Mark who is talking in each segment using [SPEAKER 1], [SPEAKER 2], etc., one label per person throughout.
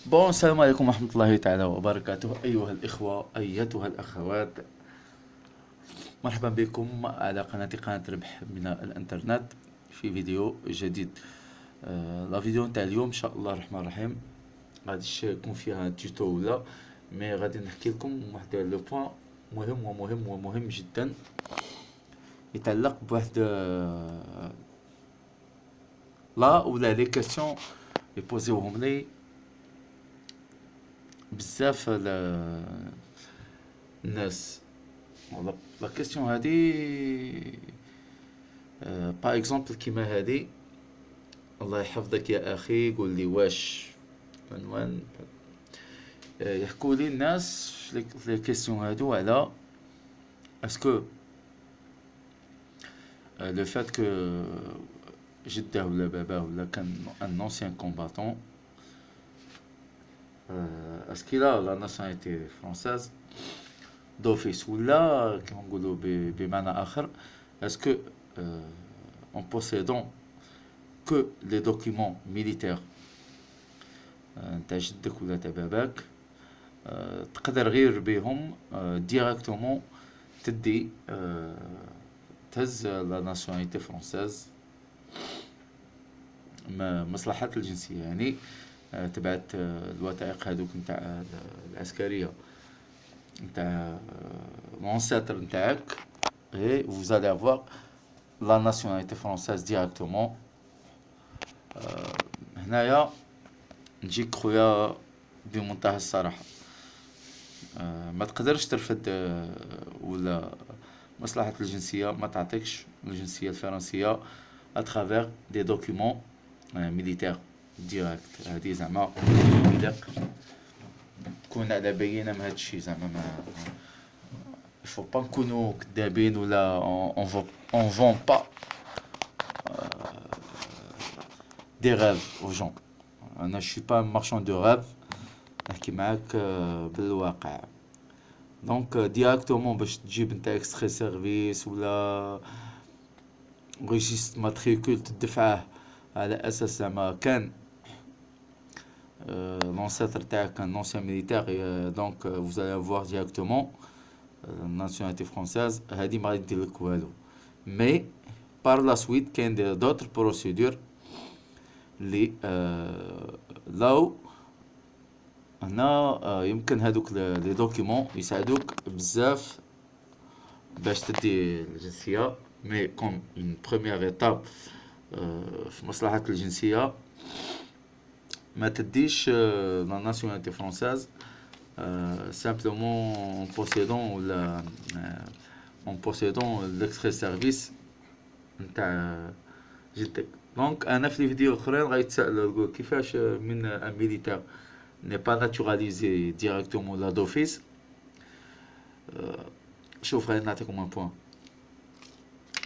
[SPEAKER 1] بون السلام عليكم ورحمة الله تعالى وبركاته أيها الإخوة أيتها الأخوات. مرحبا بكم على قناة ربح من الإنترنت في فيديو جديد. لا فيديو نتاع اليوم إن شاء الله الرحمن الرحيم غاديش يكون فيها توتو ولا مي غادي نحكي لكم واحد لو بوين مهم جدا يتعلق بواحد لا ولا لي كيسيون يبوزيوهم لي بزاف الناس. لا كيسيون هادي باغ اكزومبل كيما هادي، الله يحفظك يا اخي قول لي واش عنوان يحكوا لي الناس في لي كيسيون هادو على اسكو لو فات كو جده ولا باباه ولا كان ان اونسيان كومباتون اسكو لا ناسيوناليتي فرونساز دوفيس ولا كيما نقولوا بمعنى اخر اسكو en possédant que les documents militaires نتاع جدك ولا تاع باباك تقدر غير بهم ديراكتومون تدي تهز لا ناسيوناليتي فرونساز مصلحة الجنسية، يعني تبعت الوثائق هذوك نتاع العسكرية نتاع l'ancêtre نتاعك et vous allez avoir la nationalité française directement. هنايا نجيك خويا بمنتهى الصراحة، ما تقدرش ترفد ولا مصلحة الجنسية ما تعطيكش الجنسية الفرنسية اترافير دي دوكيومون ميليتير ديريكت. هادي زعما تكون على بينة من هادشي، زعما ما faut pas نكونو كدابين ولا on vend pas des rêves aux gens. انا je suis pas un marchand de rêve، نحكي معاك بالواقع. دونك ديراكتومون باش تجيب نتا اكستري سيرفيس ولا ريجيست ماتريكول تدفعه على اساس زعما كان l'ancêtre تاعك كان ancien militaire donc vous allez avoir directement nationalité française. هادي ما غادي دير لك والو، مي par la suite كاين d'autres procédures اللي لو هنا يمكن هادوك لي دوكيومون يساعدوك بزاف باش تدي الجنسية. مي كوم اون بروميير ايتاب في مصلحة الجنسية ما تديش لا ناسيوناليتي فرونساز simplement en possédant l'extrait service نتاع جدك. دونك انا في الفيديو الاخرين غيتسائلوا كيفاش من ان ميليتير n'est pas naturalisé directement là d'office. شوف غادي نعطيكم un point.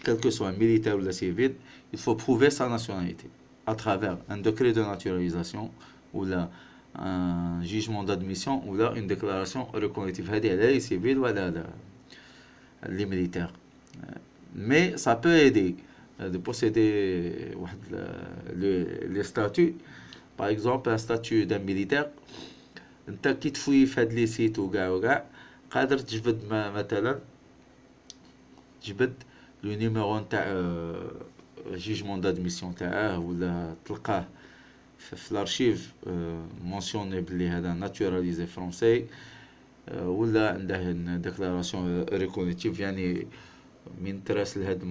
[SPEAKER 1] Quel que soit un militaire ou un civil, il faut prouver sa nationalité à travers un décret de naturalisation ou là un jugement d'admission ou là une déclaration reconnaissante. هذه على les civils ou على les militaires. Mais ça peut aider de posséder les statuts. Par exemple un statut d'un militaire انت كي تفوي في هاد لي سيت وكاع قادر تجبد مثلا تجبد لو نيميرو نتاع جيجمون دادميسيون تاعه ولا تلقاه في الارشيف مونسيوني بلي هذا ناتوراليزي فرونسي ولا عنده ديكلاراسيون ريكونيتيف. يعني من تراسل هاد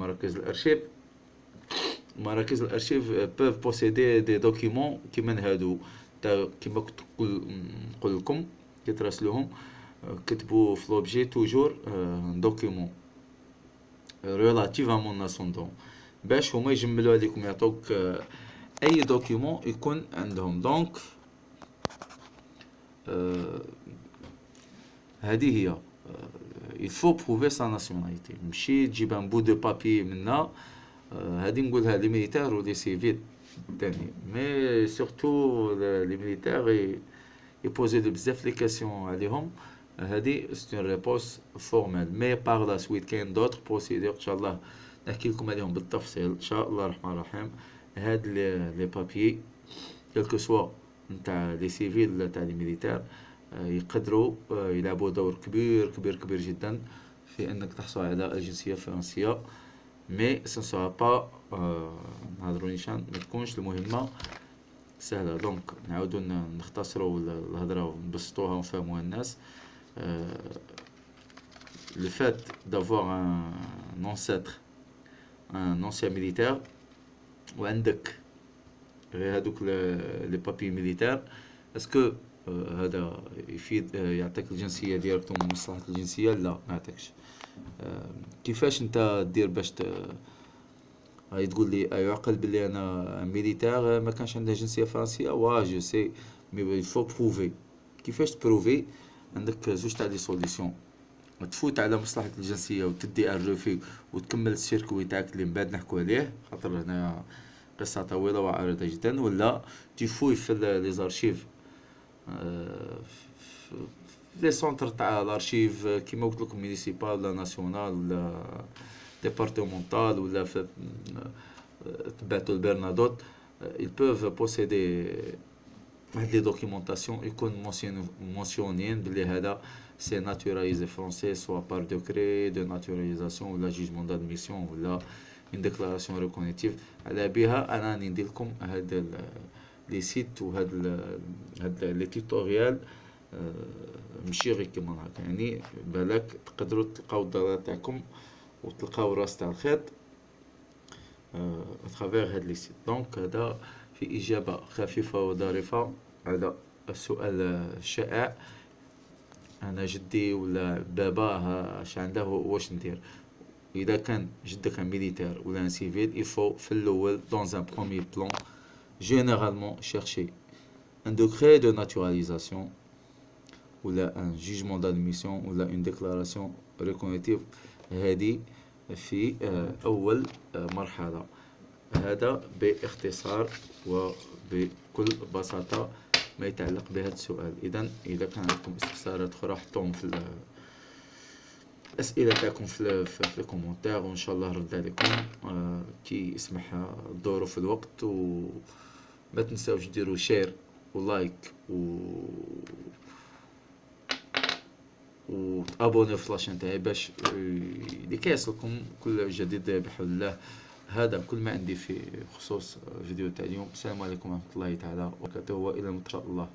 [SPEAKER 1] مراكز الارشيف peuvent posséder des documents كيما هادو كيما كنت نقول لكم كي تراسلوهم كتبوا في لوبجي توجور دوكيومون ريلاتيفامون ناسوندون باش هما يجملوا عليكم يعطوك اي دوكيومون يكون عندهم. دونك هذه هي il faut prouver sa nationalité، ماشي تجيب ان بو دو بابي منا. هادي نقولها لي ميليتير و لي سيفيل تاني، مي سورتو لي ميليتير يبوزيو بزاف لي كاسيون عليهم. هادي سي اون ريبونس فورمال، مي باغ لا سويت كاين دوطر بروسيدور ان شاء الله نحكي لكم عليهم بالتفصيل ان شاء الله الرحمن الرحيم. هاد لي بابيي كيل كو سوا نتاع لي سيفيل تاع لي ميليتير يقدروا يلعبوا دور كبير كبير كبير جدا في انك تحصل على الجنسية الفرنسية. مي سو سورا با نهضرو نيشان ما تكونش المهمة سهلة. دونك نعاودو نختصروا الهضرة ونبسطوها ونفهموها الناس. le fait d'avoir un ancêtre, un ancien militaire, وعندك غير هادوك لي بابي ميليتير، اسكو هذا يفيد يعطيك الجنسية ديريكتوم من مصلحة الجنسية؟ لا، ما يعطيكش. كيفاش انت دير باش هاي تقول لي يعقل بلي انا ميليتير ما كانش عنده جنسية فرنسية؟ واه جو سي، مي يفو بروفي. كيفاش تبروفي؟ عندك زوج تاع دي سوليسيون. تفوت على مصلحة الجنسية وتدي ان روفي وتكمل السيركوي تاعك اللي من بعد نحكو عليه، خاطر هنا قصة طويلة وعريضة جدا. ولا تفوي في لي زارشيف، لي سونتر تاع الارشيف كيما قلت لكم، مينيسيبال ولا ناسيونال ولا ديبارتمونتال ولا في تبعتو البرنادوت، ils peuvent posséder واحد لي دوكيومونطاسيون يكون مونسيونين بلي هذا سي ناتوراليزي فرونسي، سوا بار دوكري دو ناتوراليزاسيون ولا جيجمون دادميسيون ولا اون ديكلاراسيون ريكونيتيف. على بها انا راني ندير لكم هاد لي سيت هاد لي توتوريال ماشي غير كيما هكا، يعني بالك تقدروا تلقاو الدرجه تاعكم وتلقاو راس تاع الخيط اترافير هاد لي سيت. دونك هذا في اجابه خفيفه وظريفه على السؤال الشائع، انا جدي ولا بابا اش عنده واش ندير. اذا كان جدك ان ميليتير ولا ان سيفيل، يفو في الاول دون ان بروميير بلان généralement chercher un décret de naturalisation ولا un jugement d'admission ولا une déclaration reconnaissance. هذه في أول مرحلة. هذا باختصار وبكل بساطة ما يتعلق بهذا السؤال. إذا كان عندكم استفسارات أخرى حطوهم في الأسئلة تاعكم في الكومنتار، وإن شاء الله رد عليكم كي يسمح الظروف في الوقت. وما تنساوش ديروا شير ولايك وتابونيو في لاشين تاعي باش لكي يصلكم كل جديد بحول الله. هذا كل ما عندي في خصوص فيديو تاع اليوم. السلام عليكم ورحمة الله تعالى وبركاته، والى ان شاء الله.